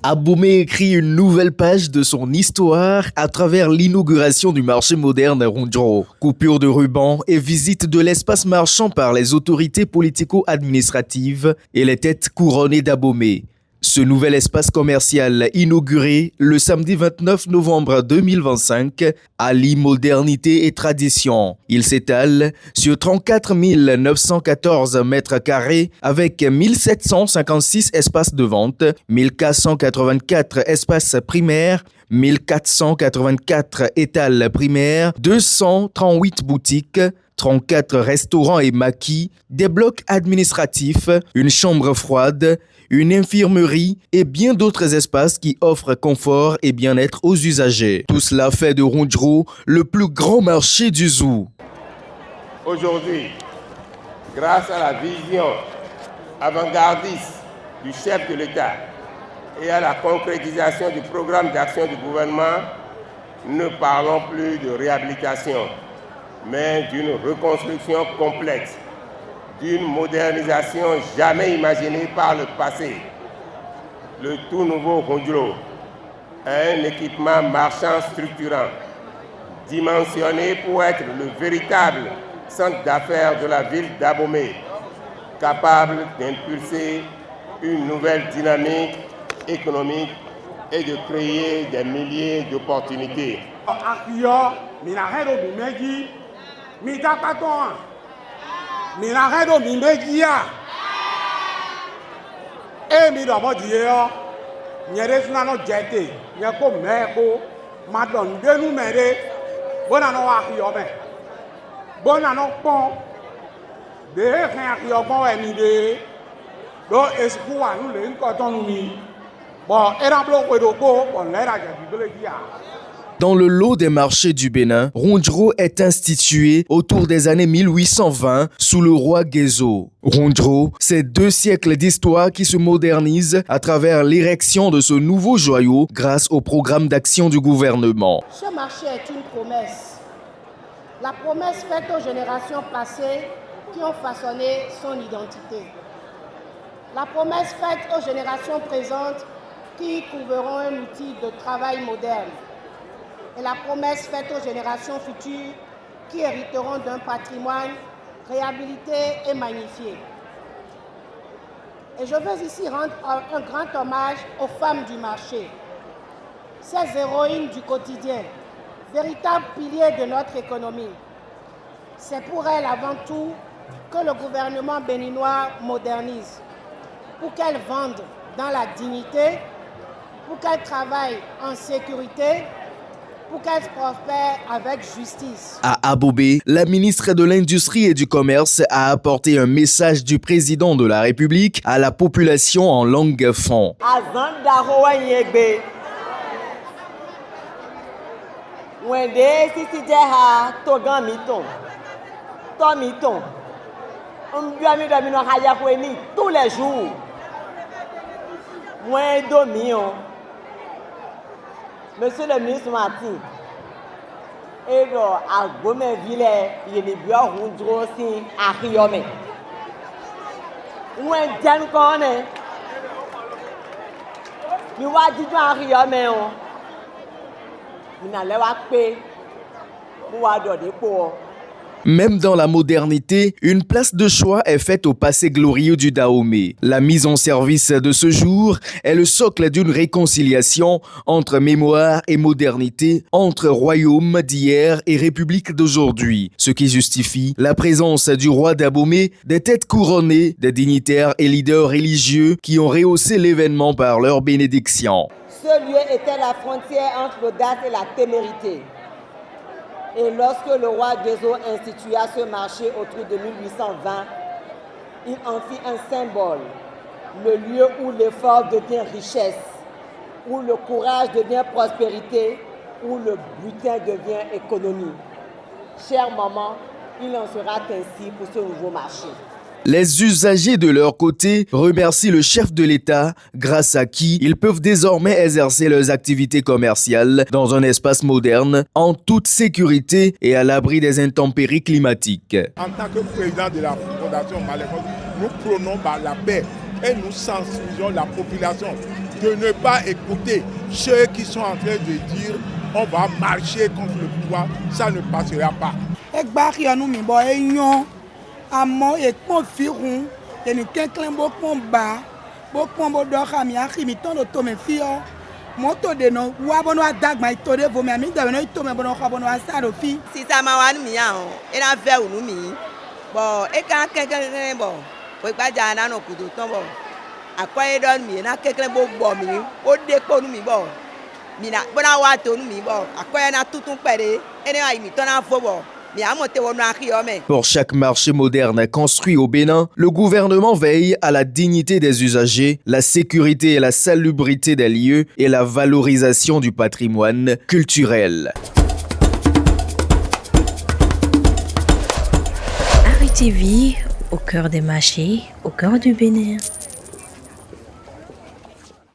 Abomey écrit une nouvelle page de son histoire à travers l'inauguration du marché moderne à Rondjoro. Coupure de ruban et visite de l'espace marchand par les autorités politico-administratives et les têtes couronnées d'Abomey. Ce nouvel espace commercial inauguré le samedi 29 novembre 2025 allie modernité et tradition. Il s'étale sur 34 914 mètres carrés avec 1756 espaces de vente, 1484 espaces primaires, 1484 étals primaires, 238 boutiques, 34 restaurants et maquis, des blocs administratifs, une chambre froide, une infirmerie et bien d'autres espaces qui offrent confort et bien-être aux usagers. Tout cela fait de Rondjoro le plus grand marché du zoo. Aujourd'hui, grâce à la vision avant-gardiste du chef de l'État et à la concrétisation du programme d'action du gouvernement, ne parlons plus de réhabilitation, mais d'une reconstruction complète, d'une modernisation jamais imaginée par le passé. Le tout nouveau Rondjoro est un équipement marchand structurant, dimensionné pour être le véritable centre d'affaires de la ville d'Abomey, capable d'impulser une nouvelle dynamique économique et de créer des milliers d'opportunités. Minaredo Mimbegia. Mi dobo diyo. Nyere sunano jete. Nyako meko. Madon denu mere. Bona no akiyome. Bona no pon. De akiyome emi de. Do eskuwa nu le nkoton mi. Bon, era bloqué doko. Bon, l'era jabibegia. Dans le lot des marchés du Bénin, Rondjoro est institué autour des années 1820 sous le roi Guézo. Rondjoro, c'est 2 siècles d'histoire qui se modernisent à travers l'érection de ce nouveau joyau grâce au programme d'action du gouvernement. Ce marché est une promesse. La promesse faite aux générations passées qui ont façonné son identité. La promesse faite aux générations présentes qui y trouveront un outil de travail moderne. Et la promesse faite aux générations futures qui hériteront d'un patrimoine réhabilité et magnifié. Et je veux ici rendre un grand hommage aux femmes du marché, ces héroïnes du quotidien, véritables piliers de notre économie. C'est pour elles avant tout que le gouvernement béninois modernise, pour qu'elles vendent dans la dignité, pour qu'elles travaillent en sécurité, pour qu'elle prospère avec justice. À Abomey, la ministre de l'Industrie et du Commerce a apporté un message du président de la République à la population en langue fon. Tous les jours. Monsieur le ministre Martin, et à Gomeville, il y a des bureaux Rondjoro aussi à Riome. Où est Jan Kone? Nous avons dit à Riome, nous n'allons pas payer pour avoir des pots. Même dans la modernité, une place de choix est faite au passé glorieux du Dahomey. La mise en service de ce jour est le socle d'une réconciliation entre mémoire et modernité, entre royaume d'hier et république d'aujourd'hui, ce qui justifie la présence du roi d'Abomey, des têtes couronnées, des dignitaires et leaders religieux qui ont rehaussé l'événement par leur bénédiction. Ce lieu était la frontière entre l'audace et la témérité. Et lorsque le roi Guézo institua ce marché autour de 1820, il en fit un symbole, le lieu où l'effort devient richesse, où le courage devient prospérité, où le butin devient économie. Chère maman, il en sera ainsi pour ce nouveau marché. Les usagers de leur côté remercient le chef de l'État, grâce à qui ils peuvent désormais exercer leurs activités commerciales dans un espace moderne, en toute sécurité et à l'abri des intempéries climatiques. En tant que président de la Fondation Malécole, nous prônons la paix et nous sensibilisons la population de ne pas écouter ceux qui sont en train de dire on va marcher contre le pouvoir, ça ne passera pas. Moto de no wa bono adagma itode vo mi ami de no itome bono kha bono asado fi si ta ma wa mi ya o e na ve unu mi bo e kan kekere bo o gba ja na no kudu ton bo akoye don mi na kekere bo gbo mi o de po nu mi bo mi na bona wa to nu mi bo akoye na tutun pere ene ai mi ton na fo bo. Pour chaque marché moderne construit au Bénin, le gouvernement veille à la dignité des usagers, la sécurité et la salubrité des lieux et la valorisation du patrimoine culturel. RTV, au cœur des marchés, au cœur du Bénin.